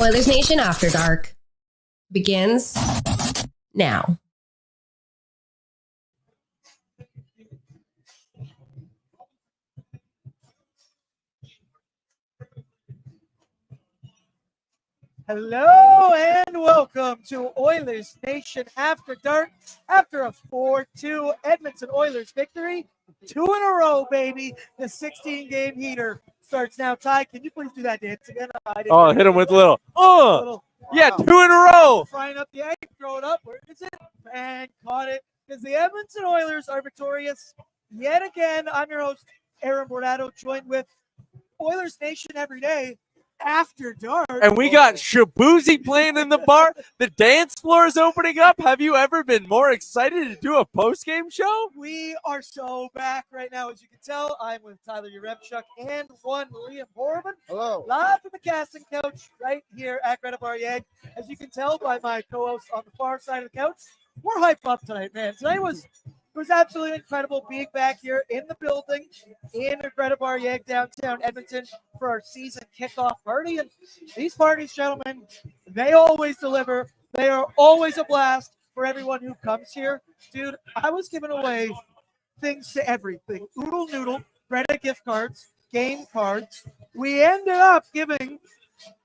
Oilers Nation After Dark begins now. Hello and welcome to Oilers Nation After Dark. After a 4-2 Edmonton Oilers victory, 2 in a row, baby. The 16-game heater starts now. Ty, can you please do that dance again? Hit him with a little. Yeah, 2 in a row. Frying up the egg, throw it up. Where is it? And caught it. Because the Edmonton Oilers are victorious yet again. I'm your host, Aaron Bordato, joined with Oilers Nation every day. After Dark. And we got Shabuzi playing in the bar. The dance floor is opening up. Have you ever been more excited to do a post-game show? We are so back right now. As you can tell, I'm with Tyler Yaremchuk and one Liam Horman. Hello. Live from the casting couch right here at Greta Bar Yag. As you can tell by my co-host on the far side of the couch, we're hyped up tonight, man. Tonight was absolutely incredible being back here in the building in Greta Bar Yag, downtown Edmonton, for our season kickoff party. And these parties, gentlemen, they always deliver. They are always a blast for everyone who comes here. Dude, I was giving away things to everything. Oodle Noodle, Greta gift cards, game cards. We ended up giving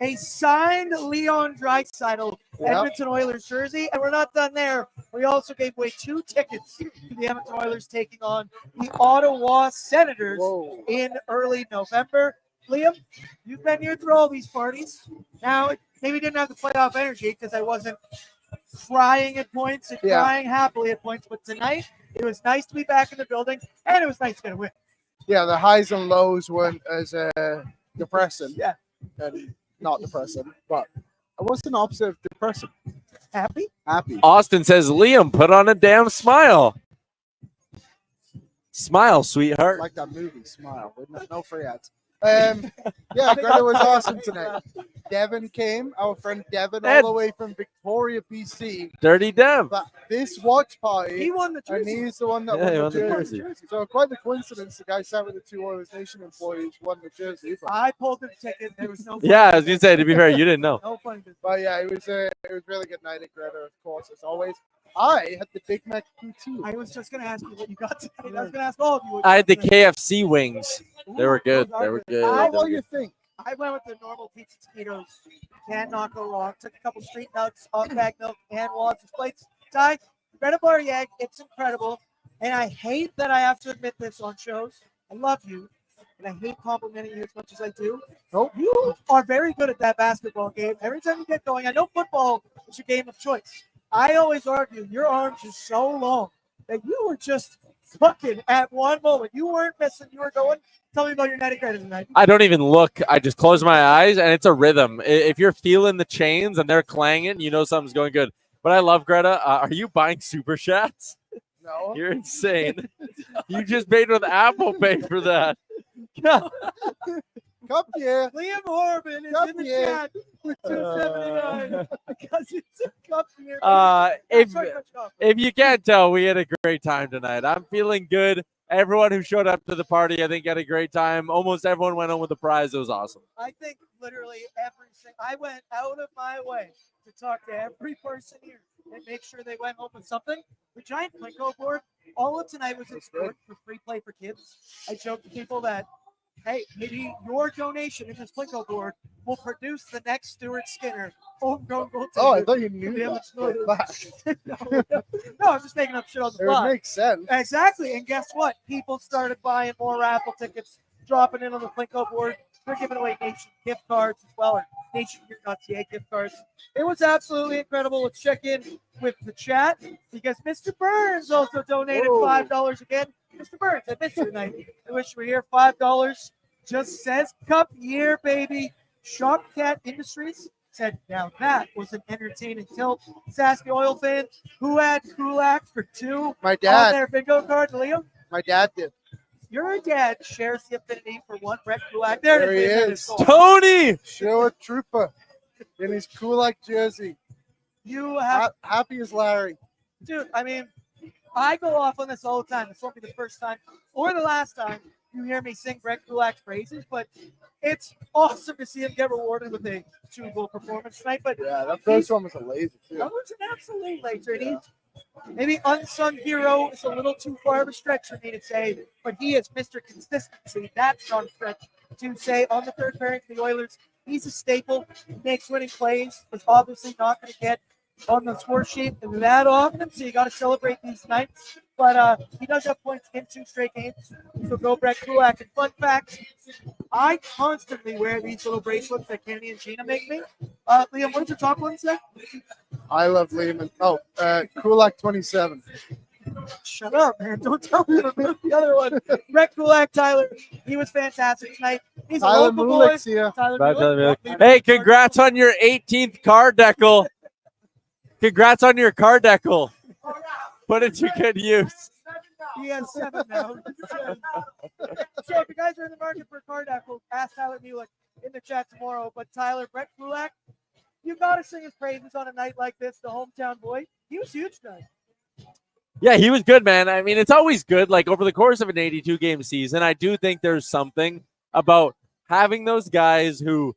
a signed Leon Draisaitl Edmonton Oilers jersey, and we're not done there. We also gave away 2 tickets to the Edmonton Oilers taking on the Ottawa Senators in early November. Liam, you've been here through all these parties. Now, maybe didn't have the playoff energy because I wasn't crying at points and crying happily at points, but tonight it was nice to be back in the building, and it was nice to get a win. Yeah, the highs and lows weren't as depressing. Yeah. Not depressing, but what's an opposite of depressing? Happy? Happy. Austin says, Liam, put on a damn smile. Smile, sweetheart. Like that movie, Smile. With no free ads. Yeah, Greta was awesome tonight. Devin came, our friend Devin, all the way from Victoria, BC. Dirty Dev. But this watch party, He won the and jersey. he's the one that won the jersey. So quite the coincidence, the guy sat with the 2 Oilers Nation employees won the jersey. But, I pulled the ticket. There was no. Yeah, I was going to say, to be fair, you didn't know. No fun. but yeah, it was a really good night at Greta, of course, as always. I had the Big Mac poutine. I was just going to ask you what you got tonight. I was going to ask all of you. I had the KFC wings. They were good. They were good. What do you think? I went with the normal pizza taquitos. Can't not go wrong. Took a couple street nuts, bag milk, and Wallace's plates. Ty, Greta Bar Yag, it's incredible. And I hate that I have to admit this on shows. I love you, and I hate complimenting you as much as I do. Nope. You are very good at that basketball game. Every time you get going, I know football is your game of choice. I always argue your arms are so long that you were just fucking at one moment. You weren't missing. You were going. Tell me about your night at Greta tonight. I don't even look. I just close my eyes, and it's a rhythm. If you're feeling the chains and they're clanging, you know something's going good. But I love Greta. Are you buying Super Chats? No. You're insane. You just paid with Apple Pay for that. Cup year. Liam Horman is in the chat with 279 because it's a cup year. If you can't tell, we had a great time tonight. I'm feeling good. Everyone who showed up to the party, I think, had a great time. Almost everyone went home with a prize. It was awesome. I think literally I went out of my way to talk to every person here and make sure they went home with something. The giant Plinko board, all of tonight was in support for free play for kids. I joked to people that, hey, maybe your donation in this Plinko board will produce the next Stuart Skinner homegrown goaltender. Oh, I thought you knew that. No, I'm just making up shit on the fly. It makes sense. Exactly. And guess what? People started buying more raffle tickets, dropping in on the Plinko board. They're giving away Nation gift cards as well, or NationGear.ca gift cards. It was absolutely incredible. Let's check in with the chat because Mr. Burns also donated $5 again. Mr. Burns, I missed you tonight. I wish you were here. $5 just says cup year, baby. Shopcat Industries said, now that was an entertaining tilt. Sassy Oil fan, who had Kulak for 2 My dad. on their bingo card, Liam? My dad did. Your dad shares the affinity for one Brett Kulak. There he is. Tony! Show a trooper in his Kulak jersey. You have, Happy as Larry. dude, I mean, I go off on this all the time. This won't be the first time or the last time you hear me sing Brett Kulak's praises, but it's awesome to see him get rewarded with a 2-goal performance tonight. But Yeah, that first one was a laser, too. that was an absolute laser. Yeah. Maybe unsung hero is a little too far of a stretch for me to say, but he is Mr. Consistency. That's not a stretch to say on the third pairing for the Oilers. He's a staple. He makes winning plays. He's obviously not going to get on the score sheet that often, so you got to celebrate these nights. But he does have points in 2 straight games. So go Brett Kulak. And fun fact, I constantly wear these little bracelets that Kenny and Gina make me. Liam, what did the top one say? I love Lehman. Oh, Kulak 27. Shut up, man. Don't tell me to make the other one. Brett Kulak, Tyler. He was fantastic tonight. He's a Tyler local boy. Mulick's here. Tyler Mulick. Mulick. Hey, congrats on your 18th card decal. Congrats on your card decal. Put it to good use. He has 7 now. So if you guys are in the market for a card decal, ask Tyler Mulick in the chat tomorrow. But Tyler, Brett Kulak, you got to sing his praises on a night like this. The hometown boy, he was huge tonight. Yeah, he was good, man. I mean, it's always good. Like, over the course of an 82-game season, I do think there's something about having those guys who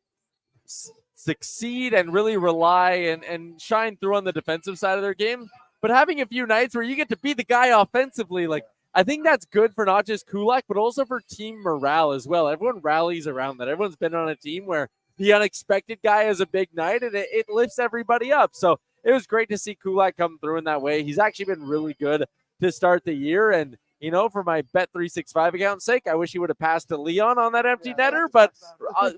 succeed and really rely and shine through on the defensive side of their game, but having a few nights where you get to be the guy offensively, like, I think that's good for not just Kulak, but also for team morale as well. Everyone rallies around that. Everyone's been on a team where the unexpected guy has a big night, and it lifts everybody up. So it was great to see Kulak come through in that way. He's actually been really good to start the year. And, you know, for my Bet365 account's sake, I wish he would have passed to Leon on that empty netter, but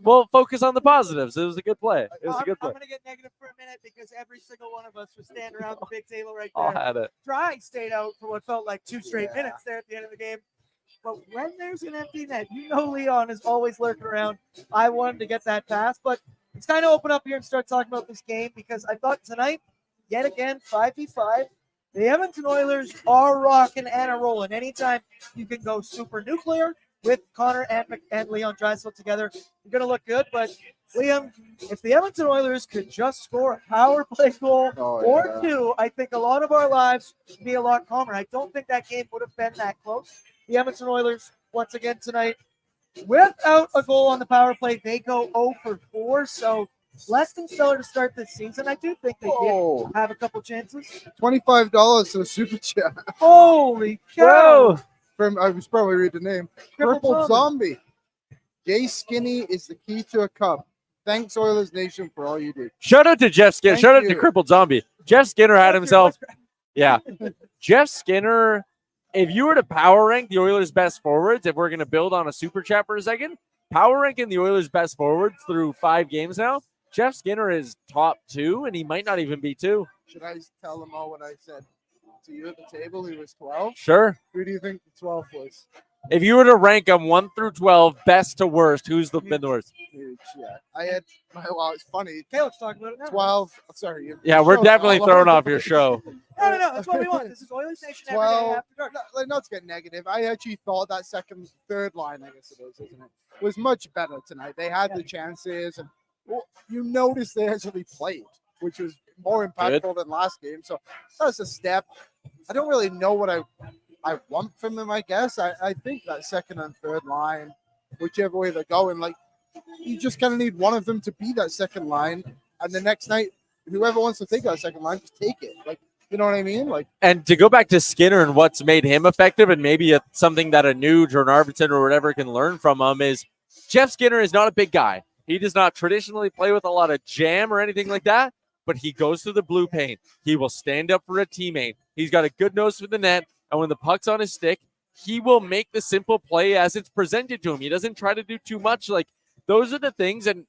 we'll focus on the positives. It was a good play. It was a good play. I'm going to get negative for a minute because every single one of us was standing around the big table right All there. had it. Dry stayed out for what felt like 2 straight minutes there at the end of the game. But when there's an empty net, you know Leon is always lurking around. I wanted to get that pass, but it's time to open up here and start talking about this game because I thought tonight, yet again, 5v5, the Edmonton Oilers are rocking and a rolling. Anytime you can go super nuclear with Connor and Leon Draisaitl together, you're going to look good. But, Liam, if the Edmonton Oilers could just score a power play goal or 2, I think a lot of our lives would be a lot calmer. I don't think that game would have been that close. The Edmonton Oilers, once again tonight, without a goal on the power play, they go 0 for 4. So less than stellar to start this season. I do think they did have a couple chances. $25 to the super chat. Holy cow! I was probably read the name. Purple Zombie. Jay Skinny is the key to a cup. Thanks, Oilers Nation, for all you do. Shout out to Jeff Skinner. Shout out to you. Crippled Zombie. Jeff Skinner had himself. Yeah. Jeff Skinner. If you were to power rank the Oilers' best forwards, if we're going to build on a super chat for a second, power ranking the Oilers' best forwards through 5 games now, Jeff Skinner is top 2, and he might not even be 2. Should I tell them all what I said to you at the table? He was 12. Sure. Who do you think the 12 was? If you were to rank them 1 through 12, best to worst, who's been the worst? Huge, yeah. I had, well, it's funny. Okay, let's talk about it now. 12. Sorry. Yeah, we're definitely throwing off your show. No. That's what we want. This is Oilers Nation every day after dark. Not to get negative. I actually thought that third line, I guess it is, isn't it, was much better tonight. They had the chances, and you noticed they actually played, which was more impactful than last game. So that's a step. I don't really know what I want from them, I guess. I think that second and third line, whichever way they're going, like, you just kind of need one of them to be that second line. And the next night, whoever wants to take that second line, just take it. Like, you know what I mean? Like, and to go back to Skinner and what's made him effective, and maybe something that a new Jordan Arvidsson or whatever can learn from him, is Jeff Skinner is not a big guy. He does not traditionally play with a lot of jam or anything like that, but he goes to the blue paint. He will stand up for a teammate. He's got a good nose for the net, and when the puck's on his stick, he will make the simple play as it's presented to him. He doesn't try to do too much. Like, those are the things. And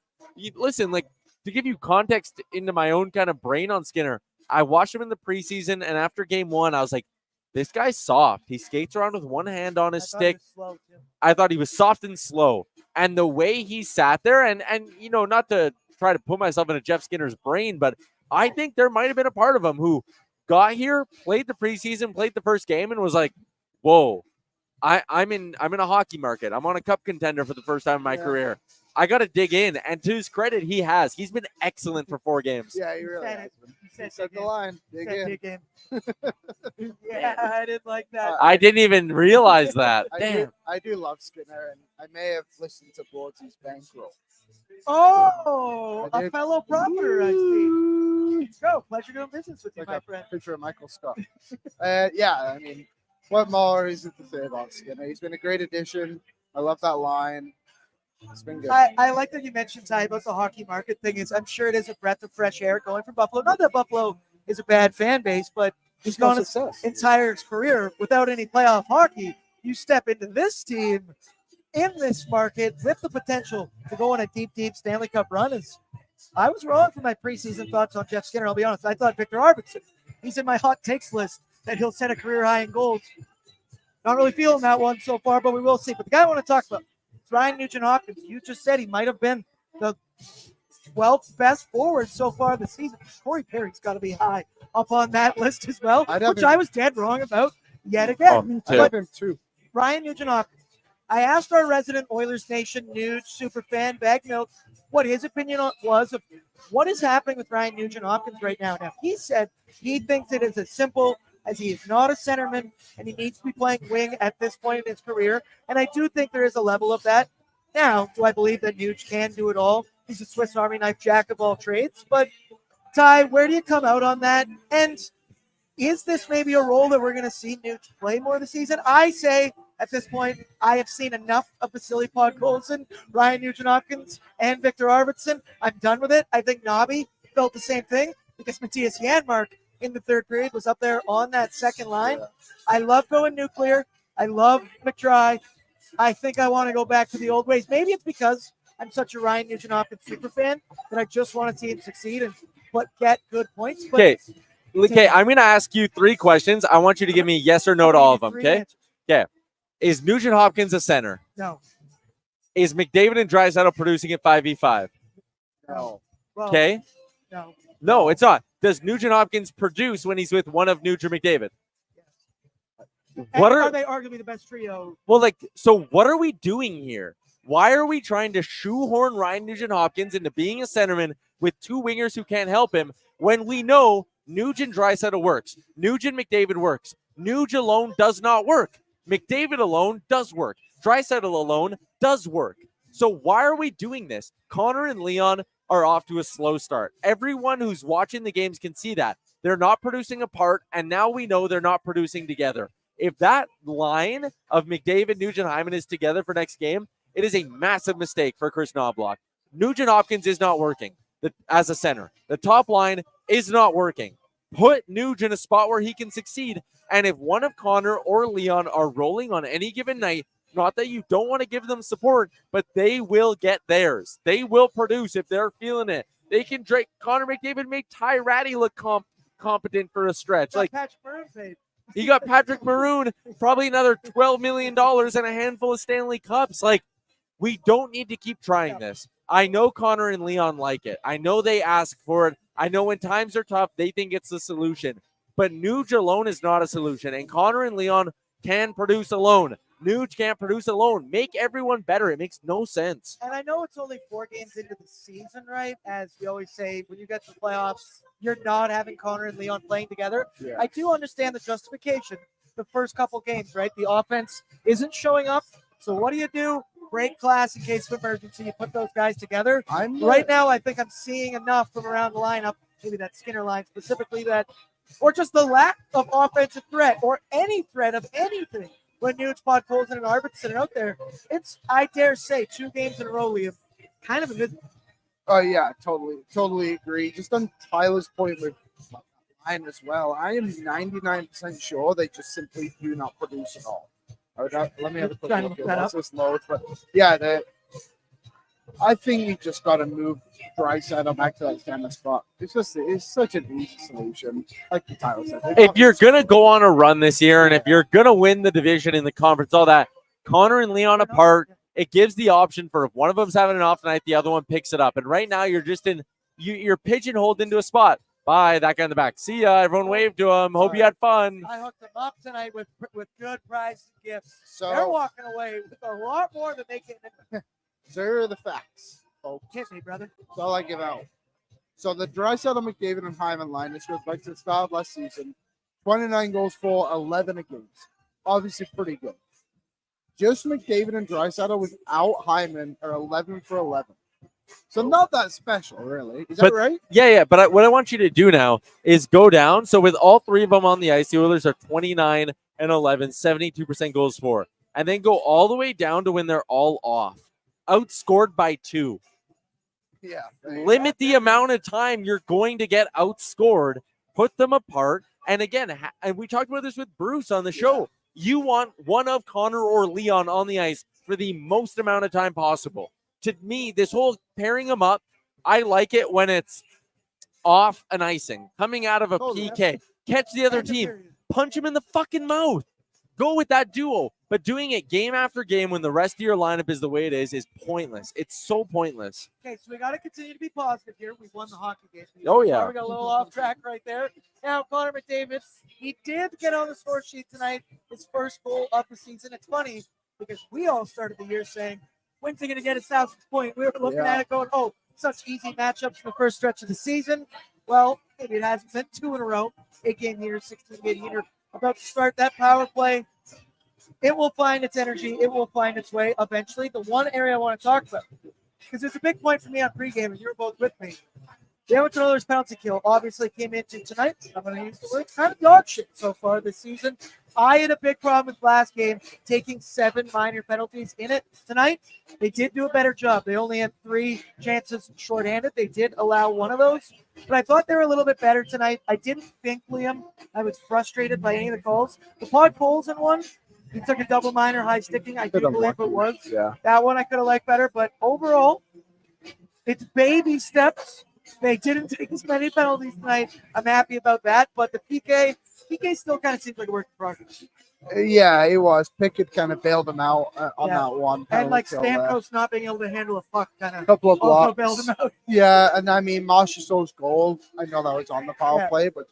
listen, like, to give you context into my own kind of brain on Skinner, I watched him in the preseason, and after game 1, I was like, this guy's soft. He skates around with one hand on his stick. I thought he was soft and slow. And the way he sat there, and you know, not to try to put myself into Jeff Skinner's brain, but I think there might have been a part of him who got here, played the preseason, played the first game, and was like, whoa, I'm in a hockey market. I'm on a cup contender for the first time in my career. I got to dig in. And to his credit, he has. He's been excellent for 4 games. Yeah, he really Said has. it. been. You He said said the line. Dig in. Dig in. Yeah, I didn't like that. I didn't even realize that. I Damn. do love Skinner, and I may have listened to Bordy's bankroll. Oh, I a did. fellow profiter, I see. Let's go. Pleasure doing business with you, Like my a friend. picture of Michael Scott. Yeah, I mean, what more is it to say about Skinner? He's been a great addition. I love that line. It's been good. I like that you mentioned, Ty, about the hockey market thing. I'm sure it is a breath of fresh air going from Buffalo. Not that Buffalo is a bad fan base, but he's no gone his success. entire career without any playoff hockey. You step into this team in this market with the potential to go on a deep, deep Stanley Cup run. I was wrong for my preseason thoughts on Jeff Skinner. I'll be honest. I thought Victor Arvidsson, he's in my hot takes list that he'll set a career high in goals. Not really feeling that one so far, but we will see. But the guy I want to talk about is Ryan Nugent-Hopkins. You just said he might have been the 12th best forward so far this season. Corey Perry's got to be high up on that list as well, which I was dead wrong about yet again. I love him too. Ryan Nugent-Hopkins. I asked our resident Oilers Nation Nuge superfan, Bag Milk, what his opinion was of what is happening with Ryan Nugent-Hopkins right now. Now, he said he thinks it is as simple as he is not a centerman and he needs to be playing wing at this point in his career. And I do think there is a level of that. Now, do I believe that Nuge can do it all? He's a Swiss Army knife jack of all trades. But, Ty, where do you come out on that? And is this maybe a role that we're going to see Nuge play more this season? I say at this point, I have seen enough of Vasily Podkolzin, Ryan Nugent-Hopkins, and Victor Arvidsson. I'm done with it. I think Nobby felt the same thing because Matthias Janmark in the third period was up there on that second line. I love going nuclear. I love McTry. I think I want to go back to the old ways. Maybe it's because I'm such a Ryan Nugent-Hopkins super fan that I just want to see him succeed and get good points. Okay, I'm going to ask you 3 questions. I want you to give me yes or no to all of them, okay? Okay. Is Nugent-Hopkins a center? No. Is McDavid and Draisaitl producing at 5v5? No. Okay. No. No, it's not. Does Nugent-Hopkins produce when he's with one of Nuge or McDavid? What are they arguably the best trio? Well, so what are we doing here? Why are we trying to shoehorn Ryan Nugent-Hopkins into being a centerman with 2 wingers who can't help him when we know Nugent Draisaitl works, Nugent McDavid works, Nuge alone does not work, McDavid alone does work, Draisaitl alone does work. So why are we doing this? Connor and Leon are off to a slow start. Everyone who's watching the games can see that. They're not producing apart, and now we know they're not producing together. If that line of McDavid, Nugent, Hyman is together for next game, it is a massive mistake for Chris Knobloch. Nugent-Hopkins is not working as a center. The top line is not working. Put Nuge in a spot where he can succeed, and if one of Connor or Leon are rolling on any given night, not that you don't want to give them support, but they will get theirs. They will produce if they're feeling it. They can drink. Connor McDavid made Ty Ratty look competent for a stretch. Like Patrick Maroon paid. He got Patrick Maroon, probably another $12 million and a handful of Stanley Cups. Like, we don't need to keep trying this. I know Connor and Leon like it. I know they ask for it. I know when times are tough, they think it's the solution. But Nuge alone is not a solution. And Connor and Leon can produce alone. Nuge can't produce alone. Make everyone better. It makes no sense. And I know it's only 4 games into the season, right? As we always say, when you get to the playoffs, you're not having Connor and Leon playing together. Yeah. I do understand the justification. The first couple games, right? The offense isn't showing up. So what do? Break class in case of emergency. You put those guys together. Right now, I think I'm seeing enough from around the lineup, maybe that Skinner line specifically, or just the lack of offensive threat or any threat of anything. When Nuge, Podkolzin, and Arvidsson are out there, it's, I dare say, 2 games in a row we have kind of a good. Oh, yeah, totally agree. Just on Tyler's point with Ryan as well, I am 99% sure they just simply do not produce at all. Let me have a quick look here. Once this loads, but yeah, I think you just got to move Draisaitl back to that center spot. It's such an easy solution, like Tyler said. If you're gonna go on a run this year, and if you're gonna win the division in the conference, all that, Connor and Leon apart, it gives the option for if one of them's having an off night, the other one picks it up. And right now, you're just you're pigeonholed into a spot. Bye, that guy in the back. See ya. Everyone wave to him. Hope you had fun. I hooked them up tonight with good prizes and gifts. So they're walking away with a lot more than they can. Here are the facts, folks. Hit me, brother. That's all I give out. So the Draisaitl, McDavid, and Hyman line, this goes back to the start of last season. 29 goals for, 11 against. Obviously pretty good. Just McDavid and Draisaitl without Hyman are 11 for 11. So not that special, really. Is that right? Yeah. But what I want you to do now is go down. So with all three of them on the ice, the Oilers are 29 and 11, 72% goals for. And then go all the way down to when they're all off. Outscored by 2. Yeah. Limit the amount of time you're going to get outscored. Put them apart. And again, and we talked about this with Bruce on the show. You want one of Connor or Leon on the ice for the most amount of time possible. To me, this whole pairing them up, I like it when it's off an icing, coming out of a PK. Catch the other team, punch him in the fucking mouth. Go with that duo. But doing it game after game when the rest of your lineup is the way it is pointless. It's so pointless. Okay, so we got to continue to be positive here. We won the hockey game. Oh, yeah. We got a little off track right there. Now, Connor McDavid, he did get on the score sheet tonight. His first goal of the season. It's funny because we all started the year saying, when's he going to get his 1,000th point? We were looking at it going, oh, such easy matchups in the first stretch of the season. Well, maybe it hasn't been 2 in a row. 8-game heater, 16-game heater. About to start that power play. It will find its energy. It will find its way eventually. The one area I want to talk about, because there's a big point for me on pregame, and you were both with me. The Edmonton Oilers penalty kill obviously came into tonight. I'm going to use the word kind of dog shit so far this season. I had a big problem with last game taking 7 minor penalties in it tonight. They did do a better job. They only had 3 chances shorthanded. They did allow one of those, but I thought they were a little bit better tonight. I didn't think, Liam, I was frustrated by any of the calls. The Pod Coles in one, he took a double minor high sticking. I do believe it was. Yeah. That one I could have liked better, but overall, it's baby steps. They didn't take as many penalties tonight. I'm happy about that, but the PK still kind of seems like a work in progress. Yeah, it was. Pickett kind of bailed him out on that one. And like Stamkos not being able to handle a puck kind of couple of blocks. bailed him out. Yeah, and I mean, Marchessault's goal, I know that was on the power play, but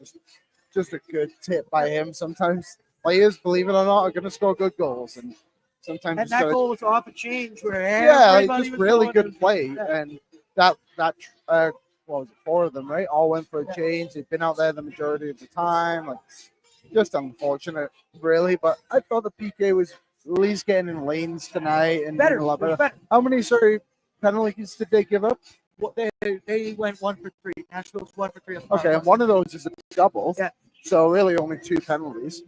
just a good tip by him. Sometimes players, believe it or not, are going to score good goals. And sometimes and that goal was off a change where just really good play. Yeah. And that what was it, 4 of them, right? All went for a change. They've been out there the majority of the time. Like, just unfortunate, really. But I thought the PK was at least getting in lanes tonight and better. A lot better. How many penalties did they give up? Well, they went 1 for 3. Nashville's 1 for 3. Okay, and one of those is a double. Yeah. So really only 2 penalties.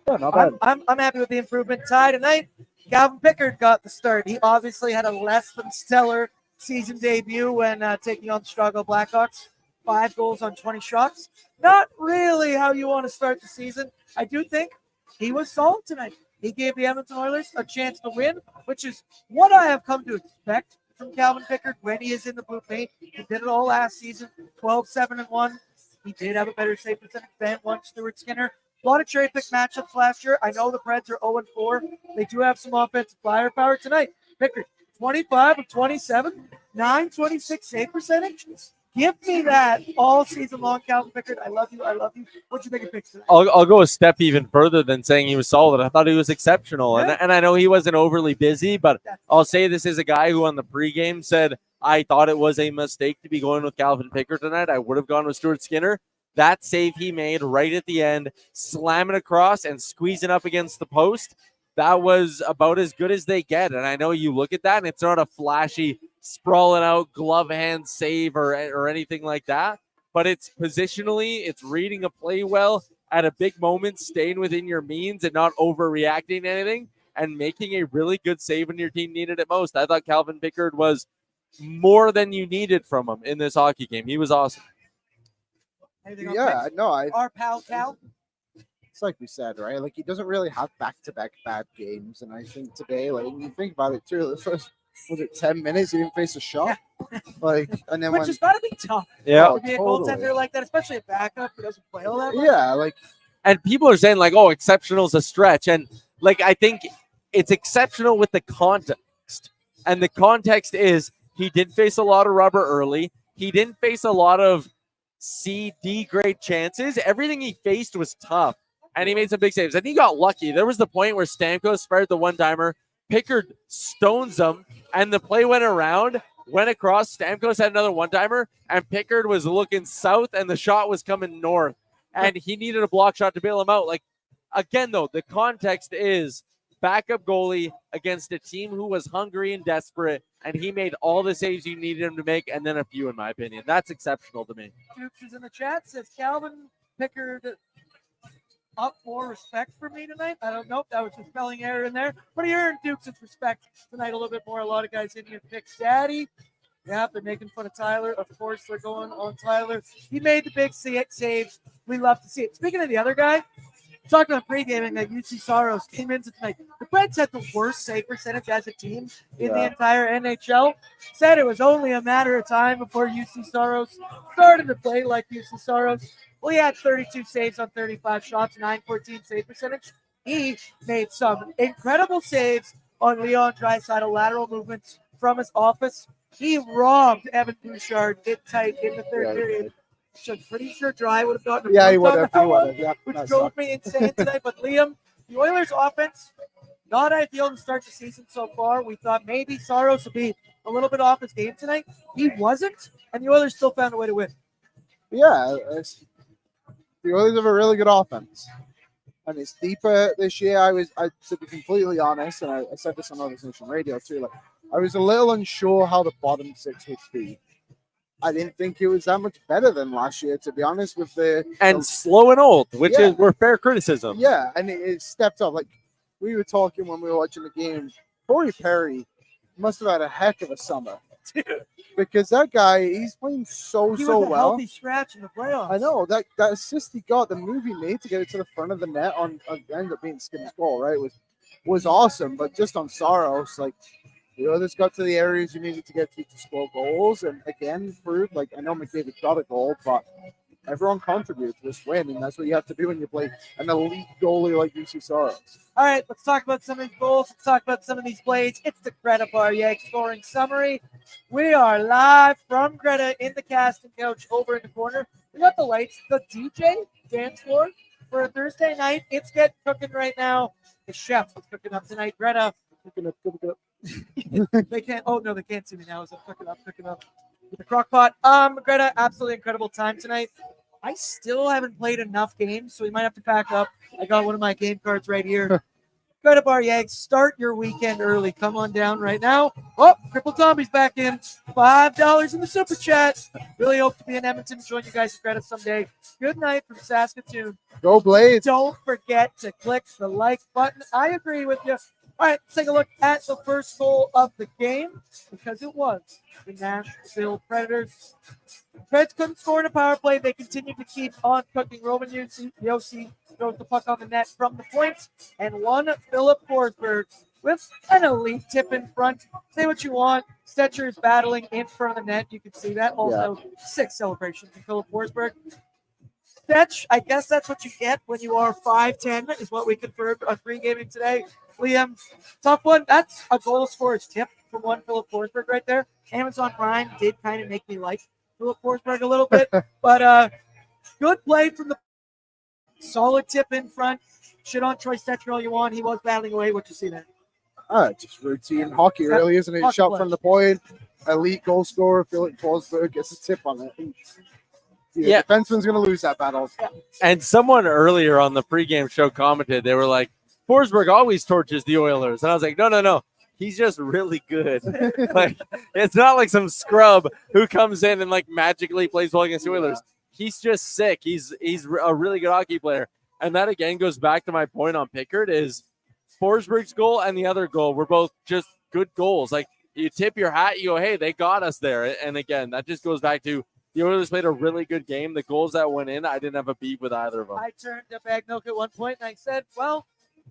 Yeah, not bad. I'm happy with the improvement. Tie tonight. Calvin Pickard got the start. He obviously had a less than stellar season debut when taking on the Chicago Blackhawks. 5 goals on 20 shots. Not really how you want to start the season. I do think he was solid tonight. He gave the Edmonton Oilers a chance to win, which is what I have come to expect from Calvin Pickard when he is in the blue paint. He did it all last season, 12-7-1. He did have a better save percentage than one Stuart Skinner. A lot of cherry pick matchups last year. I know the Preds are 0-4. They do have some offensive firepower tonight. Pickard, 25 of 27, 926 save percentage. Give me that all season long, Calvin Pickard. I love you. I love you. What'd you think of Pickard tonight? I'll go a step even further than saying he was solid. I thought he was exceptional. Yeah. And I know he wasn't overly busy, but I'll say this is a guy who on the pregame said, I thought it was a mistake to be going with Calvin Pickard tonight. I would have gone with Stuart Skinner. That save he made right at the end, slamming across and squeezing up against the post, that was about as good as they get. And I know you look at that, and it's not a flashy, sprawling out glove hand save or anything like that, but it's positionally, it's reading a play well at a big moment, staying within your means and not overreacting to anything, and making a really good save when your team needed it most. I thought Calvin Pickard was more than you needed from him in this hockey game. He was awesome. Yeah, no, Our pal Cal. It's like we said, right? Like, he doesn't really have back-to-back bad games, and I think today, like, you think about it too, the first, was it 10 minutes he didn't face a shot? Yeah. Like, and then which has got to be tough. Yeah, to be a goaltender like that, especially a backup who doesn't play all that much. Yeah, like, and people are saying like, oh, exceptional is a stretch, and like I think it's exceptional with the context, and the context is he did face a lot of rubber early. He didn't face a lot of C-D grade chances. Everything he faced was tough, and he made some big saves. And he got lucky. There was the point where Stamkos fired the one-timer. Pickard stones him, and the play went around, went across. Stamkos had another one-timer, and Pickard was looking south, and the shot was coming north, and he needed a block shot to bail him out. Like, again, though, the context is backup goalie against a team who was hungry and desperate, and he made all the saves you needed him to make, and then a few, in my opinion. That's exceptional to me. Dukes is in the chat, says Calvin Pickard up more respect for me tonight. I don't know if that was a spelling error in there, but he earned Dukes' respect tonight a little bit more. A lot of guys in here pick Daddy. Yeah, they're making fun of Tyler. Of course, they're going on Tyler. He made the big saves. We love to see it. Speaking of the other guy, talking about pre-gaming, that UC Saros came into tonight. The Preds had the worst save percentage as a team in the entire NHL. Said it was only a matter of time before UC Saros started to play like UC Saros. Well, he had 32 saves on 35 shots, 914 save percentage. He made some incredible saves on Leon Draisaitl lateral movements from his office. He robbed Evan Bouchard it tight in the third period. So I'm pretty sure Dry would have gotten a he would have. Yeah, which drove me insane tonight. But Liam, the Oilers' offense, not ideal to start the season so far. We thought maybe Saros would be a little bit off his game tonight. He wasn't, and the Oilers still found a way to win. Yeah, the Oilers have a really good offense, and it's deeper this year. To be completely honest, and I said this on Oilersnation radio too. Like, I was a little unsure how the bottom six would be. I didn't think it was that much better than last year, to be honest. Slow and old, which were fair criticism. Yeah, and it stepped up. Like, we were talking when we were watching the game, Corey Perry must have had a heck of a summer. Because that guy, he's playing so He was well. a healthy scratch in the playoffs. I know that assist he got, the move he made to get it to the front of the net on ended up being Skinner's goal, right? Was awesome. But just on Saros, like, the Oilers got to the areas you needed to get to score goals, and again proved, like, I know McDavid got a goal, but everyone contributed to this win, and that's what you have to do when you play an elite goalie like UC Saros. All right, let's talk about some of these goals. Let's talk about some of these plays. It's the Greta Barriere scoring summary. We are live from Greta in the casting couch over in the corner. We got the lights, the DJ dance floor for a Thursday night. It's getting cooking right now. The chef is cooking up tonight. Greta. Cooking up. They can't. Oh no, they can't see me now. As I'm cooking up with the crock pot. Greta, absolutely incredible time tonight. I still haven't played enough games, so we might have to pack up. I got one of my game cards right here. Greta Barriere, start your weekend early. Come on down right now. Oh, Cripple Tommy's back in. $5 in the super chat. Really hope to be in Edmonton. Join you guys at Greta someday. Good night from Saskatoon. Go Blades. Don't forget to click the like button. I agree with you. All right, let's take a look at the first goal of the game, because it was the Nashville Predators. Preds couldn't score in a power play. They continued to keep on cooking. Roman Josi throws the puck on the net from the point, and one Philip Forsberg with an elite tip in front. Say what you want. Stetcher is battling in front of the net. You can see that. Also, 6 celebrations from Philip Forsberg. Stetch, I guess that's what you get when you are 5'10", is what we confirmed on pre-gaming today. Liam, tough one. That's a goal scorer's tip from one Philip Forsberg right there. Amazon Prime did kind of make me like Philip Forsberg a little bit, but good play from the solid tip in front. Shit on Troy Stetcher all you want. He was battling away. What you see there? Just routine hockey, really, isn't it? Shot from the point, elite goal scorer, Philip Forsberg gets a tip on it. The defenseman's going to lose that battle. Yeah. And someone earlier on the pregame show commented, they were like, Forsberg always torches the Oilers. And I was like, no. He's just really good. Like, it's not like some scrub who comes in and like magically plays well against the Oilers. He's just sick. He's a really good hockey player. And that again goes back to my point on Pickard is Forsberg's goal and the other goal were both just good goals. Like, you tip your hat, you go, hey, they got us there. And again, that just goes back to the Oilers played a really good game. The goals that went in, I didn't have a beef with either of them. I turned to Bagnook at one point and I said, well,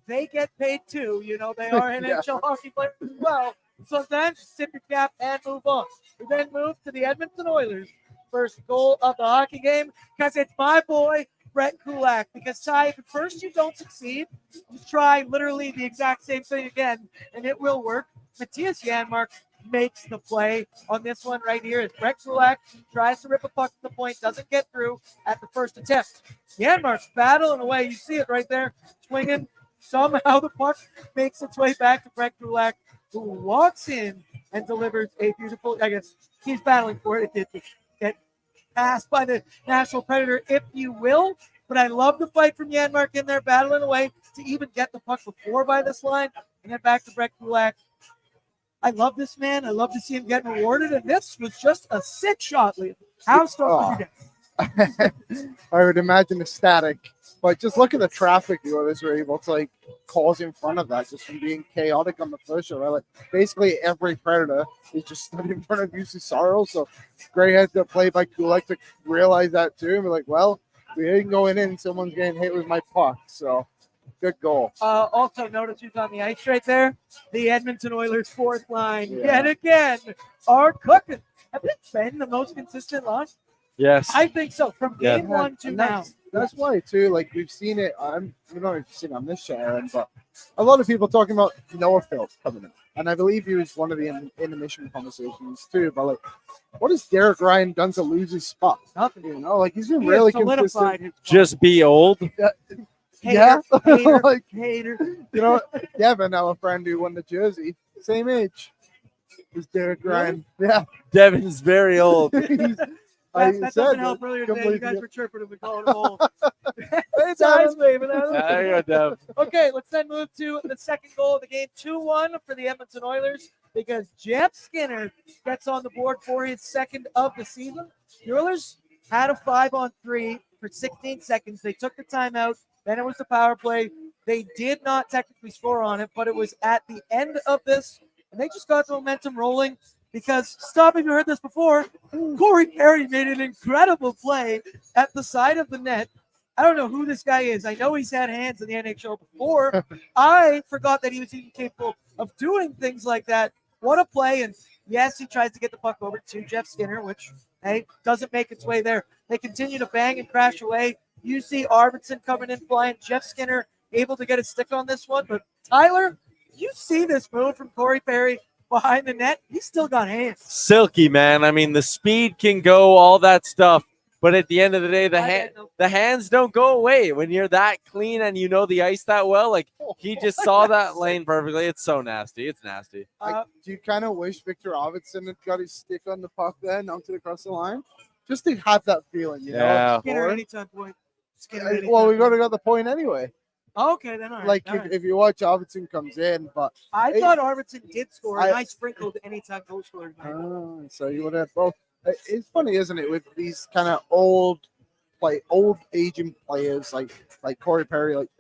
they get paid too. You know, they are NHL hockey players as well. Sometimes tip your cap and move on. We then move to the Edmonton Oilers. First goal of the hockey game, because it's my boy, Brett Kulak. Because, Ty, if at first you don't succeed, you try literally the exact same thing again, and it will work. Matthias Janmark makes the play on this one right here as Brett Kulak tries to rip a puck to the point, doesn't get through at the first attempt. Janmark's battling away. You see it right there, swinging. Somehow the puck makes its way back to Brett Kulak, who walks in and delivers a beautiful, I guess he's battling for it. It did get passed by the National Predator, if you will. But I love the fight from Janmark in there, battling away to even get the puck before by this line. And then back to Brett Kulak. I love this man. I love to see him getting rewarded. And this was just a sick shot, Liam. How stoked was you get? I would imagine ecstatic. But just look at the traffic the Oilers were able to like cause in front of that, just from being chaotic on the first show. Right? Like basically every Predator is just stood in front of UC Saros. So great heads up play by Kulak to realize that too. And we're like, well, we ain't going in. Someone's getting hit with my puck. So good goal. Also, notice who's on the ice right there. The Edmonton Oilers' fourth line yet again are cooking. Have they been the most consistent line? Yes. I think so. From game one to And now. That's why too. Like we've seen it. We don't have seen it on this show, Aaron, but a lot of people talking about Noah Phillips coming in, and I believe he was one of the intermission conversations too. But like, what has Derek Ryan done to lose his spot? Nothing. You know, like he's been He really has solidified consistent. his spot. Just be old. Yeah, Hater, like hater. you know, Devin, our friend who won the jersey, same age as Derek Ryan. Yeah, Devin's very old. That doesn't help. Earlier today, you guys were chirping him and calling him old. It's eyes waving at him. There you go, Dev. Okay, let's then move to the second goal of the game, 2-1 for the Edmonton Oilers, because Jeff Skinner gets on the board for his second of the season. The Oilers had a 5-on-3 for 16 seconds. They took the timeout. Then it was the power play. They did not technically score on it, but it was at the end of this, and they just got the momentum rolling. Because, stop if you heard this before, Corey Perry made an incredible play at the side of the net. I don't know who this guy is. I know he's had hands in the NHL before. I forgot that he was even capable of doing things like that. What a play. And yes, he tries to get the puck over to Jeff Skinner, which, hey, doesn't make its way there. They continue to bang and crash away. You see Arvidsson coming in flying. Jeff Skinner able to get a stick on this one. But Tyler, you see this move from Corey Perry behind the net. He's still got hands. Silky, man. I mean, the speed can go, all that stuff. But at the end of the day, the hands don't go away when you're that clean and you know the ice that well. Like, he just saw that lane perfectly. It's so nasty. It's nasty. do you kind of wish Victor Arvidsson had got his stick on the puck there, knocked it across the line? Just to have that feeling, you know? Skinner anytime point. Well, we got to got the point anyway. Okay, then all right. Like all right. if you watch Arvidsson comes in, but I thought Arvidsson did score, and I sprinkled anytime goal scorer. So you would have both. It's funny, isn't it, with these kind of old aging players like Corey Perry, like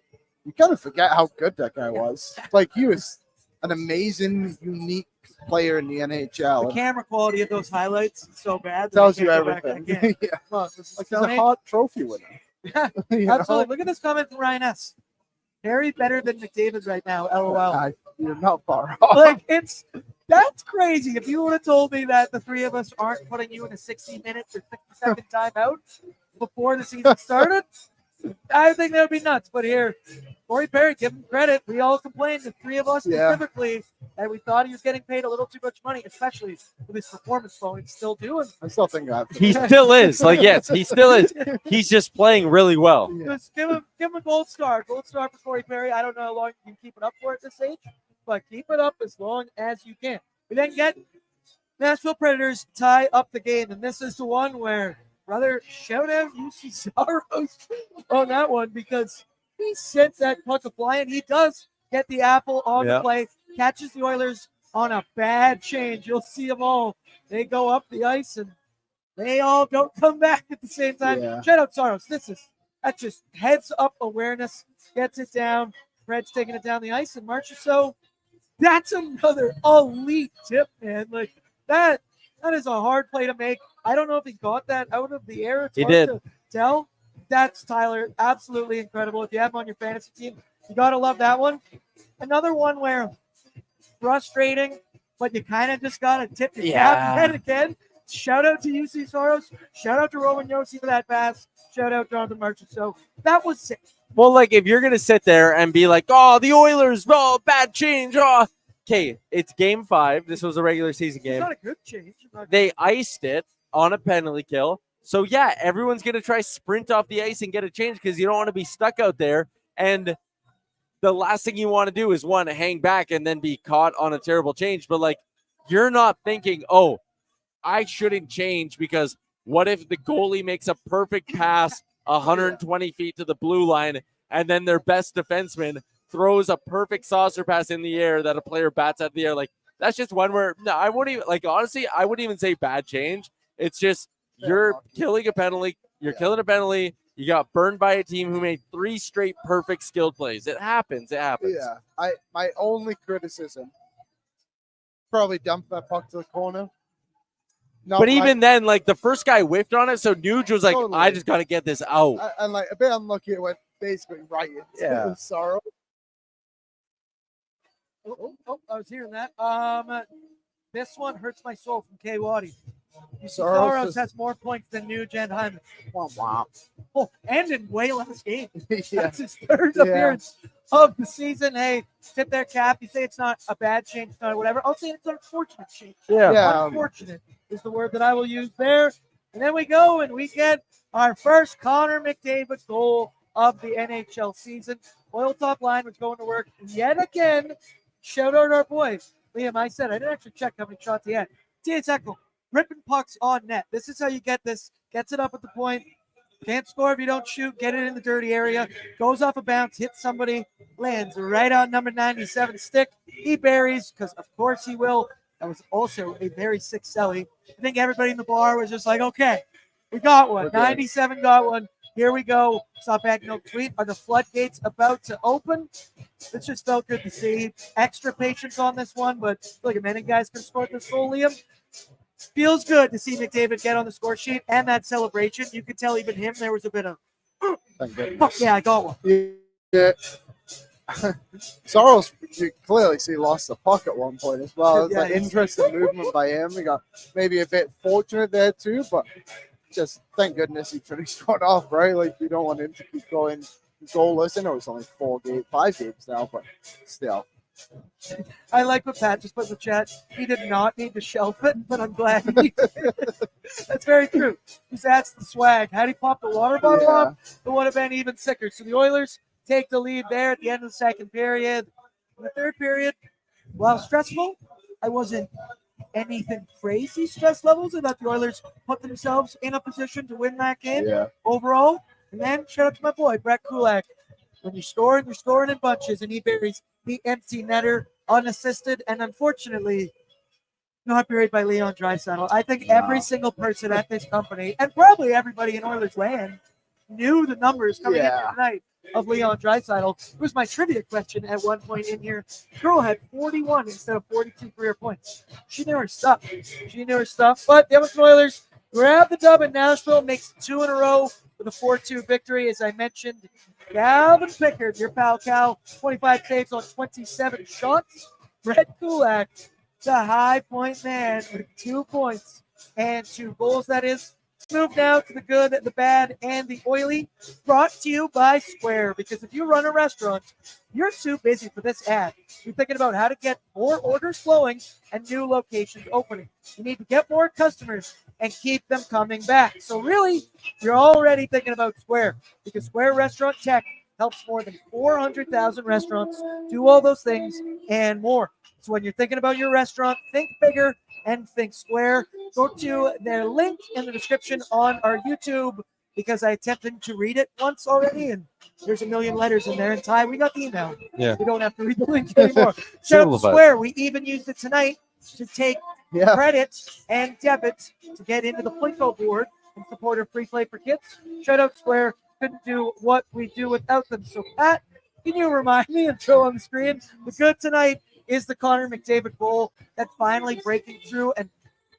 you kind of forget how good that guy was. Like he was an amazing, unique player in the NHL. The camera quality of those highlights is so bad. Tells you everything. Yeah. Like he's a hot trophy winner. Yeah, absolutely. Look at this comment from Ryan S. Perry better than McDavid right now. LOL. You're not far off. Like that's crazy. If you would have told me that the three of us aren't putting you in a 60-minute or 60-second timeout before the season started, I think that would be nuts. But here, Corey Perry, give him credit. We all complained, the three of us specifically, and we thought he was getting paid a little too much money, especially with his performance bonus. Still doing. I still think that. He still is. Like, yes, he still is. He's just playing really well. Just give him a gold star. Gold star for Corey Perry. I don't know how long you can keep it up for at this age, but keep it up as long as you can. We then get Nashville Predators tie up the game, and this is the one where, brother, shout out UC Saros on that one, because he sent that puck flying. He does get the apple on the play, catches the Oilers on a bad change. You'll see them all. They go up the ice, and they all don't come back at the same time. Yeah. Shout out Saros. That's just heads up awareness. Gets it down. Fred's taking it down the ice, and Marchessault. That's another elite tip, man. Like that is a hard play to make. I don't know if he got that out of the air. It's he hard did. to tell. That's Tyler. Absolutely incredible. If you have him on your fantasy team, you got to love that one. Another one where frustrating, but you kind of just got to tip your cap head again. Shout out to UC Saros. Shout out to Roman Yossi for that pass. Shout out Jonathan Marchessault. That was sick. Well, like, if you're going to sit there and be like, oh, the Oilers, oh, bad change, oh. Okay, it's game 5. This was a regular season game. It's not a good change. They iced it on a penalty kill. So, yeah, everyone's going to try sprint off the ice and get a change because you don't want to be stuck out there. And the last thing you want to do is, one, hang back and then be caught on a terrible change. But, like, you're not thinking, oh, I shouldn't change because what if the goalie makes a perfect pass 120 feet to the blue line and then their best defenseman throws a perfect saucer pass in the air that a player bats out of the air? Like, that's just one where, no, I wouldn't even, like, honestly, I wouldn't even say bad change. It's just you're killing a penalty. You're killing a penalty. You got burned by a team who made 3 straight perfect skilled plays. It happens. It happens. Yeah. My only criticism, probably dump that puck to the corner. But even then, like, the first guy whiffed on it, so Nuge was like, Totally. I just got to get this out. And like a bit unlucky, it went basically right into Saros. Oh, I was hearing that. This one hurts my soul from K. Waddy. Saros has more points than Nuge and Hyman. Wow. Oh, and in way less games. Yeah. That's his third appearance of the season. Hey, tip their cap. You say it's not a bad change, it's not whatever. I'll say it's an unfortunate change. Unfortunate is the word that I will use there. And then we go and we get our first Connor McDavid goal of the NHL season. Oil top line was going to work yet again. Shout out our boys. Liam, I said I didn't actually check how many shots he had. T.H. Eckel, ripping pucks on net. This is how you get this. Gets it up at the point. Can't score if you don't shoot. Get it in the dirty area. Goes off a bounce, hits somebody, lands right on number 97 stick. He buries, because of course he will. That was also a very sick celly. I think everybody in the bar was just like, okay, we got one. 97 got one. Here we go. Stop back, no tweet. Are the floodgates about to open? It just felt good to see. Extra patience on this one, but I feel like many guys can score this goal, Liam. Feels good to see McDavid get on the score sheet and that celebration. You could tell even him there was a bit of, fuck yeah, I got one. Yeah. Saros, you clearly see lost the puck at one point as well. It's like interesting movement by him. We got maybe a bit fortunate there too, but just thank goodness he finished one off, right? Like, you don't want him to keep going goalless. I know it's only 5 games now, but still. I like what Pat just put in the chat. He did not need to shelf it, but I'm glad he did. That's very true. Because that's the swag. Had he popped the water bottle off, it would have been even sicker. So the Oilers take the lead there at the end of the second period. In the third period, while stressful, I wasn't anything crazy stress levels. I thought the Oilers put themselves in a position to win that game overall. And then shout out to my boy, Brett Kulak. When you're scoring in bunches, and he buries the empty netter unassisted, and unfortunately not buried by Leon Draisaitl. I think every single person at this company, and probably everybody in Oilers land, knew the numbers coming in tonight of Leon Draisaitl. It was my trivia question at one point in here. Girl had 41 instead of 42 career points. She knew her stuff. But the Edmonton Oilers grab the dub in Nashville, makes 2 in a row with a 4-2 victory. As I mentioned, Calvin Pickard, your pal Cal, 25 saves on 27 shots. Brett Kulak, the high point man with 2 points and 2 goals, that is. Move now to the good, the bad, and the oily. Brought to you by Square. Because if you run a restaurant, you're too busy for this ad. You're thinking about how to get more orders flowing and new locations opening. You need to get more customers and keep them coming back. So really, you're already thinking about Square. Because Square Restaurant Tech helps more than 400,000 restaurants do all those things and more. So when you're thinking about your restaurant, think bigger and think Square. Go to their link in the description on our YouTube, because I attempted to read it once already, and there's a million letters in there. And Ty, we got the email. Yeah. We don't have to read the link anymore. Shout out to Square. We even used it tonight to take credit and debit to get into the Plinko board in support of Free Play for Kids. Shout out Square. Couldn't do what we do without them. So, Pat, can you remind me and throw on the screen? The good tonight is the Connor McDavid goal that's finally breaking through. And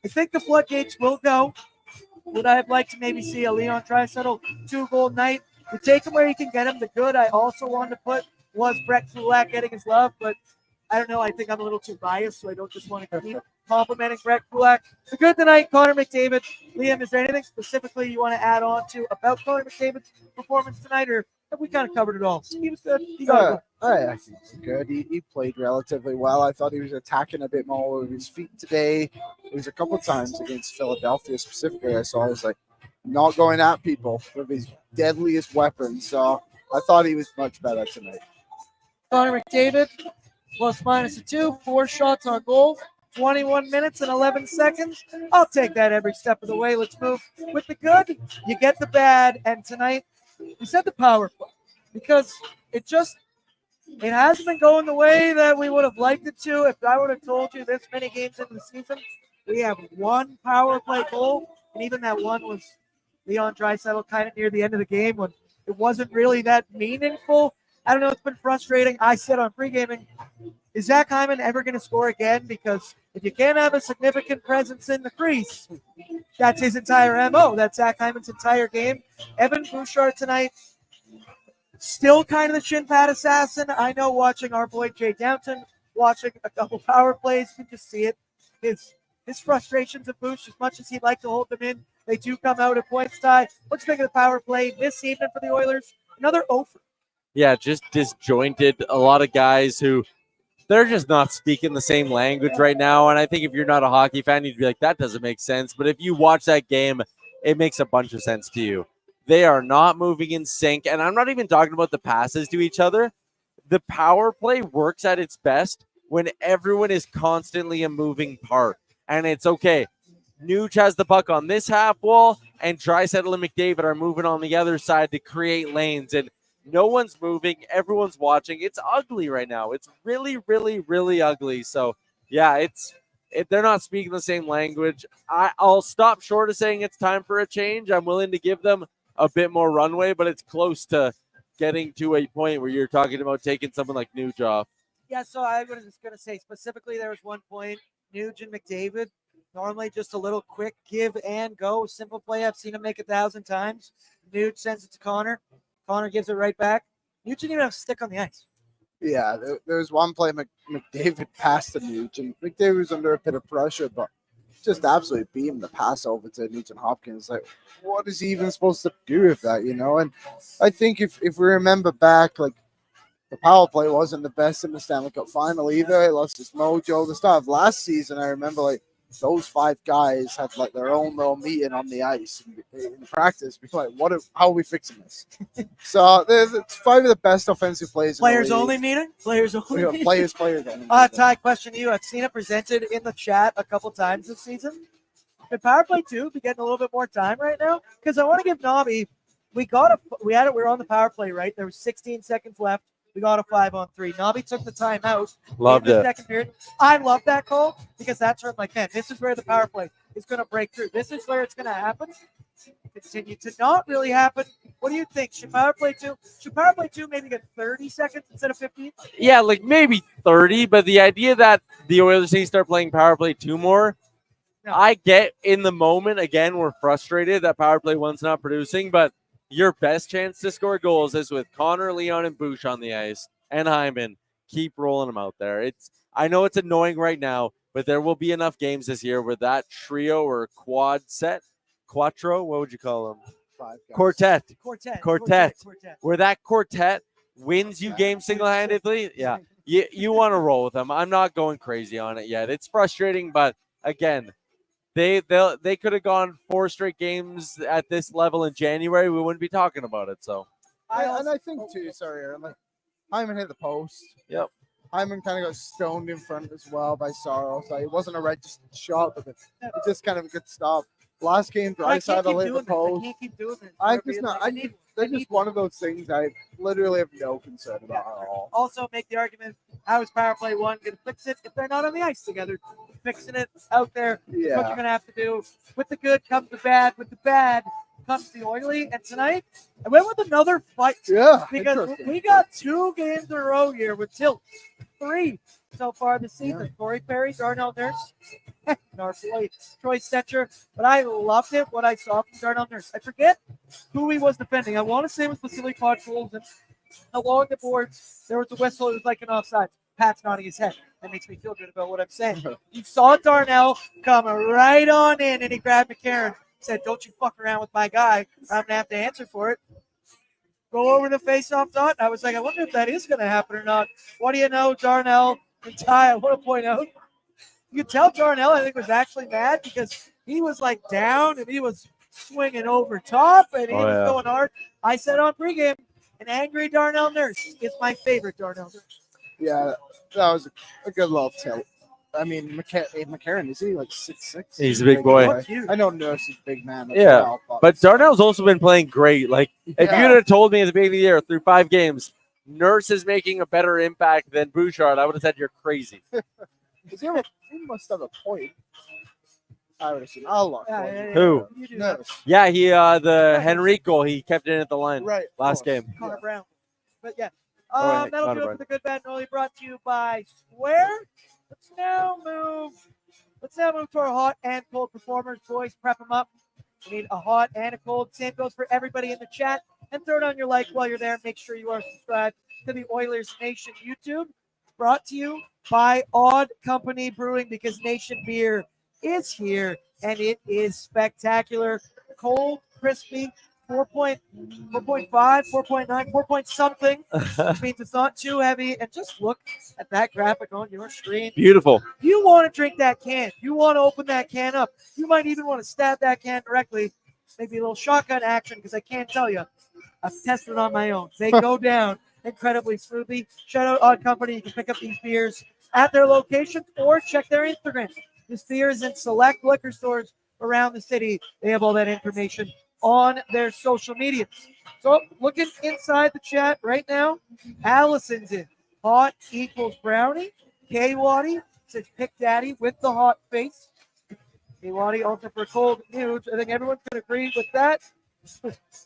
I think the floodgates will go. Would I have liked to maybe see a Leon Draisaitl 2-goal night? You take him where you can get him. The good I also wanted to put was Brett Kulak getting his love, but I don't know. I think I'm a little too biased, so I don't just want to keep complimenting Brett Kulak. The good tonight, Connor McDavid. Liam, is there anything specifically you want to add on to about Connor McDavid's performance tonight, or have we kind of covered it all? He was good. He got it. I think he's good. He played relatively well. I thought he was attacking a bit more with his feet today. It was a couple of times against Philadelphia specifically. I saw he was like not going at people with his deadliest weapon. So I thought he was much better tonight. Connor McDavid, plus minus a 2, 4 shots on goal. 21 minutes and 11 seconds. I'll take that every step of the way. Let's move with the good. You get the bad. And tonight, we said the power play because it hasn't been going the way that we would have liked it to. If I would have told you this many games into the season, we have one power play goal, and even that one was Leon Draisaitl kind of near the end of the game when it wasn't really that meaningful. I don't know. It's been frustrating. I said on pre-gaming, is Zach Hyman ever going to score again? Because if you can't have a significant presence in the crease, that's his entire MO. That's Zach Hyman's entire game. Evan Bouchard tonight, still kind of the shin pad assassin. I know watching our boy Jay Downton, watching a couple power plays, you can just see it. His frustrations of Boosh, as much as he'd like to hold them in, they do come out at points tie. Let's think of the power play this evening for the Oilers. Another over. Yeah, just disjointed. A lot of guys who they're just not speaking the same language right now. And I think if you're not a hockey fan, you'd be like, that doesn't make sense. But if you watch that game, it makes a bunch of sense to you. They are not moving in sync. And I'm not even talking about the passes to each other. The power play works at its best when everyone is constantly a moving part. And it's okay. Nuge has the puck on this half wall, and Draisaitl and McDavid are moving on the other side to create lanes. And no one's moving. Everyone's watching. It's ugly right now. It's really, really, really ugly. So, yeah, they're not speaking the same language. I'll stop short of saying it's time for a change. I'm willing to give them a bit more runway, but it's close to getting to a point where you're talking about taking someone like Nuge off. Yeah, so I was just going to say specifically there was one point, Nuge and McDavid, normally just a little quick give and go, simple play. I've seen him make 1,000 times. Nuge sends it to Connor. Connor gives it right back. Nuge didn't even have a stick on the ice. Yeah, there was one play McDavid passed to Nuge, and McDavid was under a bit of pressure, but just absolutely beamed the pass over to Nugent Hopkins. Like, what is he even supposed to do with that, you know? And I think if we remember back, like, the power play wasn't the best in the Stanley Cup final either. It lost its mojo. The start of last season, I remember, like, those five guys had like their own little meeting on the ice in practice. We're like, how are we fixing this? So it's five of the best offensive players. Players only meeting? Players only meeting? Players only. Ty, question to you. I've seen it presented in the chat a couple times this season. Could power play 2 be getting a little bit more time right now? Because I want to give Nobby, we were on the power play, right? There was 16 seconds left. We got a 5-on-3. Nobby took the timeout. Loved it. Second period. I love that call because that's where I'm like, man, this is where the power play is going to break through. This is where it's going to happen. Continue to not really happen. What do you think? Should power play 2 maybe get 30 seconds instead of 15? Yeah, like maybe 30. But the idea that the Oilers need to start playing power play 2 more, no. I get in the moment. Again, we're frustrated that power play 1's not producing, but your best chance to score goals is with Connor, Leon, and Bush on the ice, and Hyman. Keep rolling them out there. I know it's annoying right now, but there will be enough games this year where that trio or quattro, what would you call them? 5 guys. Quartet. Where that quartet wins you games single-handedly. Yeah, you want to roll with them. I'm not going crazy on it yet. It's frustrating, but again, They could have gone 4 straight games at this level in January. We wouldn't be talking about it. So, I think too. Sorry, Aaron. Like, Hyman hit the post. Yep. Hyman kind of got stoned in front as well by Saros. Like, it wasn't a registered shot, but it just kind of a good stop. Last game, Draisaitl hit the post. I can't keep doing this. They're just one of those things I literally have no concern about at all. Also, make the argument: how is power play 1 going to fix it if they're not on the ice together? Fixing it out there is what you're going to have to do. With the good comes the bad. With the bad comes the oily. And tonight, I went with another fight. Yeah, because we got 2 games in a row here with tilt. 3 so far this season. Yeah. Corey Perry, Darnell Nurse, and our boy Troy Stetcher. But I loved it, what I saw from Darnell Nurse. I forget who he was defending. I want to say it was Vasily Podkolzin. Along the boards, there was a whistle. It was like an offside. Pat's nodding his head. That makes me feel good about what I'm saying. You saw Darnell come right on in, and he grabbed McCarron. Said, don't you fuck around with my guy. I'm going to have to answer for it. Go over the face-off dot. I was like, I wonder if that is going to happen or not. What do you know, Darnell and Ty? I want to point out, you can tell Darnell, I think, was actually mad because he was, like, down, and he was swinging over top, and he was going hard. I said on pregame, an angry Darnell Nurse is my favorite Darnell Nurse. Yeah, that was a good little tilt. I mean, McCarron, is he like 6'6"? He's a big boy. What's huge? I know Nurse is a big man. As Yeah, well, but Darnell's also been playing great. Like, if Yeah. you'd have told me at the beginning of the year through 5 games, Nurse is making a better impact than Bouchard, I would have said you're crazy. he must have a point. I would assume. I'll look. Who? You do that. Nurse. Yeah, he the Henrique goal, he kept it in at the line Right. last game. Connor Brown. But yeah, Oh, wait, that'll Connor do it Brown. for the good, bad, and only brought to you by Square. Let's now move to our hot and cold performers. Boys, prep them up. We need a hot and a cold. Same goes for everybody in the chat. And throw it on your like while you're there. Make sure you are subscribed to the Oilersnation YouTube. Brought to you by Odd Company Brewing, because Nation Beer is here and it is spectacular. Cold, crispy, 4.5, 4.9, 4 point something, which means it's not too heavy. And just look at that graphic on your screen. Beautiful. You want to drink that can. You want to open that can up. You might even want to stab that can directly. Maybe a little shotgun action, because I can't tell you. I've tested it on my own. They go down incredibly smoothly. Shout out Odd Company. You can pick up these beers at their locations or check their Instagram. This beer is in select liquor stores around the city. They have all that information on their social media. So looking inside the chat right now, Allison's in. Hot equals brownie. K-Waddy says pick daddy with the hot face. K-Waddy also for cold news. I think everyone's going to agree with that.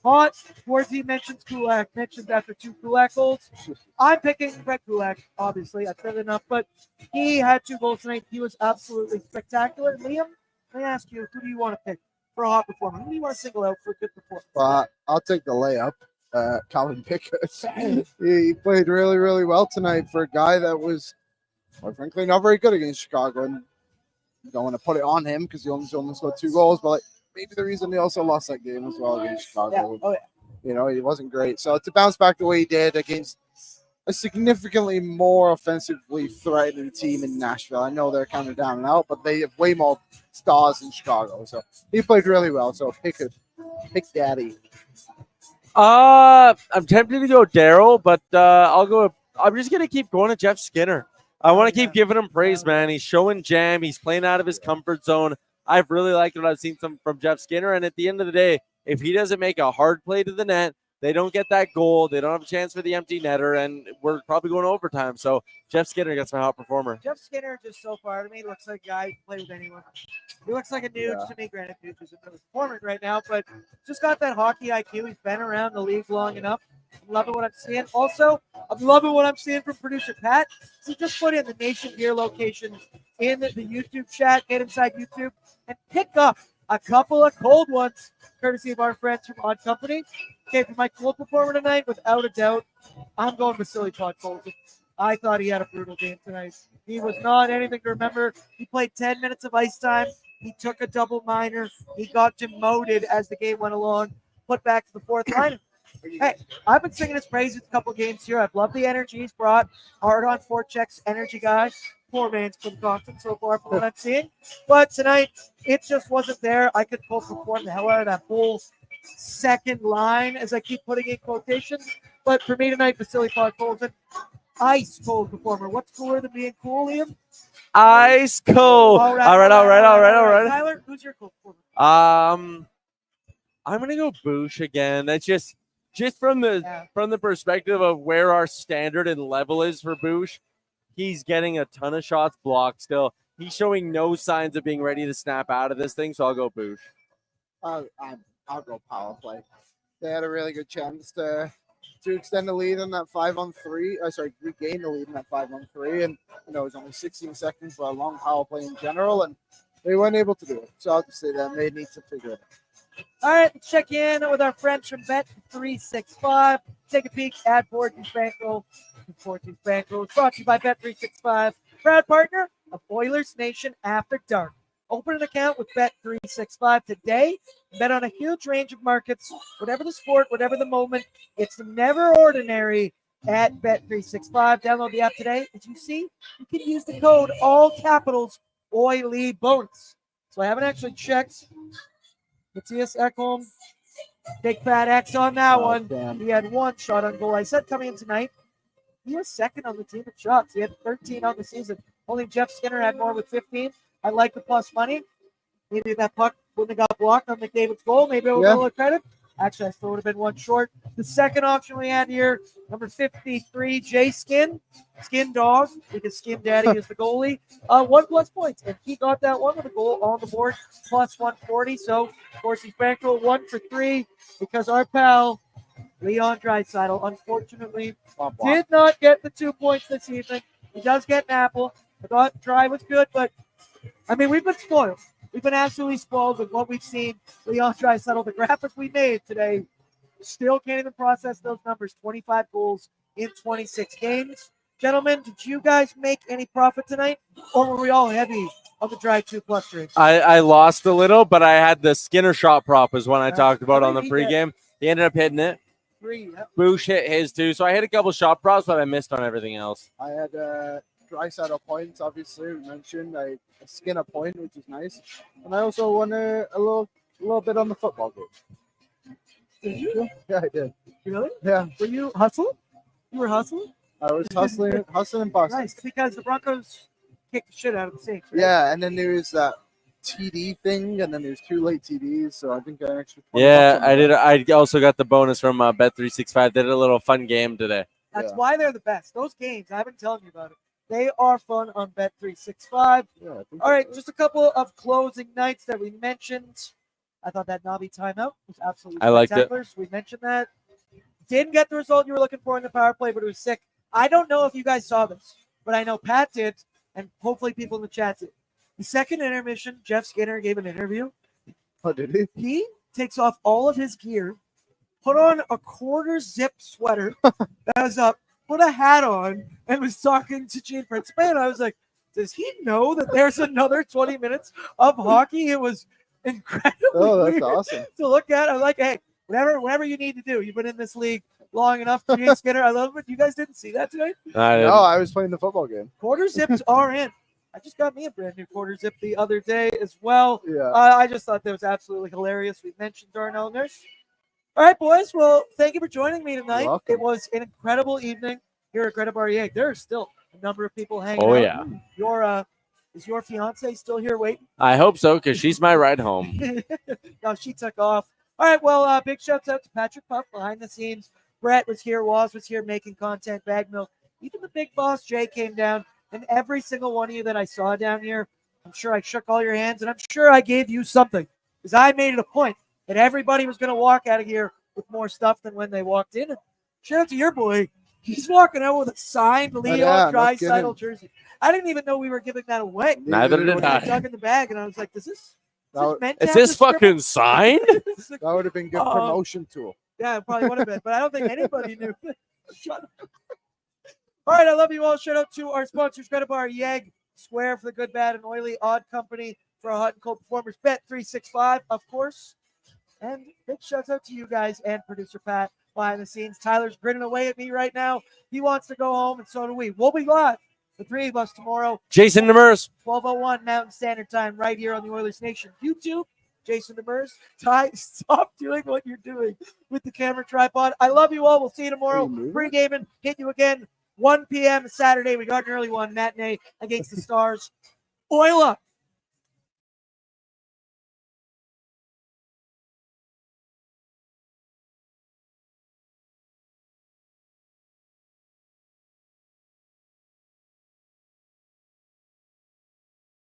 Hot. Schwarzy mentions Kulak. Mentions after 2 Kulak goals. I'm picking Brett Kulak, obviously. I've said enough, but he had 2 goals tonight. He was absolutely spectacular. Liam, let me ask you, who do you want to pick for a hot performer? Who do you want to single out for a good performance? Well, I'll take the layup. Colin Pickett. He played really, really well tonight for a guy that was, quite frankly, not very good against Chicago. And you don't want to put it on him because he almost got 2 goals, but like, maybe the reason they also lost that game as well against Chicago. Yeah. Oh, yeah. You know, he wasn't great. So to bounce back the way he did against a significantly more offensively threatening team in Nashville. I know they're kind of down and out, but they have way more stars in Chicago. So he played really well. So pick daddy. I'm tempted to go Daryl, but I'll go. I'm just gonna keep going to Jeff Skinner. I want to keep giving him praise, man. He's showing jam. He's playing out of his comfort zone. I've really liked what I've seen from Jeff Skinner. And at the end of the day, if he doesn't make a hard play to the net, they don't get that goal. They don't have a chance for the empty netter, and we're probably going to overtime. So Jeff Skinner gets my hot performer. Jeff Skinner, just so far to me, looks like a guy who can play with anyone. He looks like a dude to me. Granted, Nuge is a performer right now, but just got that hockey IQ. He's been around the league long enough. I'm loving what I'm seeing. Also, I'm loving what I'm seeing from producer Pat. So just put in the Nation Beer location in the YouTube chat, get inside YouTube, and pick up a couple of cold ones, courtesy of our friends from Odd Company. Okay, for my cold performer tonight, without a doubt, I'm going Vasily Podkolzin. I thought he had a brutal game tonight. He was not anything to remember. He played 10 minutes of ice time. He took a double minor. He got demoted as the game went along, put back to the 4th line. Hey, I've been singing his praises a couple games here. I've loved the energy he's brought. Hard on forechecks, energy guy. Poor man's been constant so far from what I'm seeing. But tonight, it just wasn't there. I could perform the hell out of that whole second line, as I keep putting in quotations. But for me tonight, Vasily Podkolzin, ice cold performer. What's cooler than being cool, Liam? Ice cold. All right. Tyler, who's your cold performer? I'm gonna go Boosh again. That's just from the perspective of where our standard and level is for Boosh. He's getting a ton of shots blocked still. He's showing no signs of being ready to snap out of this thing, so I'll go Boosh. I'll go power play. They had a really good chance to extend the lead in that 5-on-3. Regain the lead in that 5-on-3, and it was only 16 seconds for a long power play in general, and they weren't able to do it. So I'll just say that they need to figure it out. All right, let's check in with our friends from Bet365. Take a peek at Fortune's Bankroll. Fortune's Bankroll is brought to you by Bet365, proud partner of Oilers Nation After Dark. Open an account with Bet365 today. Bet on a huge range of markets, whatever the sport, whatever the moment. It's never ordinary at Bet365. Download the app today. As you see, you can use the code all capitals Oily Bonus. So I haven't actually checked. Matthias Ekholm, big fat X on that one. Damn. He had 1 shot on goal. I said coming in tonight, he was second on the team in shots. He had 13 on the season. Only Jeff Skinner had more with 15. I like the plus money. Maybe if that puck wouldn't have got blocked on McDavid's goal, maybe it would have a little credit. Actually, I still would have been one short. The second option we had here, number 53, Jay Skin Dog, because Skin Daddy is the goalie. 1+ points, and he got that one with a goal on the board, plus 140. So, of course, he's bankroll 1 for 3 because our pal Leon Draisaitl, unfortunately, did not get the 2 points this evening. He does get an apple. I thought Dry was good, but I mean, we've been spoiled. We've been absolutely spoiled with what we've seen. Leon Draisaitl, the graphic we made today, still can't even process those numbers. 25 goals in 26 games. Gentlemen, did you guys make any profit tonight, or were we all heavy on the Dry 2+ drinks? I lost a little, but I had the Skinner shot prop is one I talked about on the What did he pregame. He ended up hitting it. 3, yep. Boosh hit his too. So I hit a couple shot props, but I missed on everything else. I had Draisaitl points, obviously, we mentioned. I skin a point, which is nice. And I also won a little bit on the football game. Did you? Yeah, I did. Really? Yeah. Were you hustling? You were hustling? I was hustling and busting. Nice, because the Broncos kicked the shit out of the Saints, right? Yeah, and then there was that TD thing, and then there's 2 late TDs, so I think I extra. Yeah, I did. I also got the bonus from Bet365. Did a little fun game today. That's why they're the best. Those games, I've been telling you about it. They are fun on Bet365. Yeah, All right, just a couple of closing nights that we mentioned. I thought that Navi timeout was absolutely spectacular. So we mentioned that. Didn't get the result you were looking for in the power play, but it was sick. I don't know if you guys saw this, but I know Pat did, and hopefully people in the chat did. The second intermission, Jeff Skinner gave an interview. Oh, did he? He takes off all of his gear, put on a quarter zip sweater that was up, put a hat on, and was talking to Gene Principe. And I was like, does he know that there's another 20 minutes of hockey? It was incredibly weird awesome to look at. I'm like, hey, whatever you need to do. You've been in this league long enough. Jay Skinner, I love it. You guys didn't see that today? No, I was playing the football game. Quarter zips are in. I just got me a brand new quarter zip the other day as well. Yeah. I just thought that was absolutely hilarious. We mentioned Darnell Nurse. All right, boys. Well, thank you for joining me tonight. It was an incredible evening here at Greta Barriere. There are still a number of people hanging out. Oh, yeah. Is your fiance still here waiting? I hope so, because she's my ride home. No, she took off. All right, well, big shouts out to Patrick Puff behind the scenes. Brett was here. Waz was here making content. Bagmill. Even the big boss, Jay, came down. And every single one of you that I saw down here, I'm sure I shook all your hands, and I'm sure I gave you something. Because I made it a point that everybody was going to walk out of here with more stuff than when they walked in. And shout out to your boy. He's walking out with a signed Leon Draisaitl jersey. I didn't even know we were giving that away. Neither did I. I dug in the bag, and I was like, is this fucking signed? That would have been good promotion tool. Yeah, it probably would have been, but I don't think anybody knew. Shut up. All right, I love you all. Shout out to our sponsors, Greta Bar, Yeg, Square for the Good, Bad, and Oily, Odd Company for our hot and cold performers, Bet365, of course. And big shout out to you guys and producer Pat behind the scenes. Tyler's grinning away at me right now. He wants to go home, and so do we. We'll be live, the three of us, tomorrow. Jason Demers. 12:01 Mountain Standard Time right here on the Oilersnation YouTube. Jason Demers. Ty, stop doing what you're doing with the camera tripod. I love you all. We'll see you tomorrow. Pre-gaming. Hit you again. 1 p.m. Saturday. We got an early one matinee against the Stars. Oil up.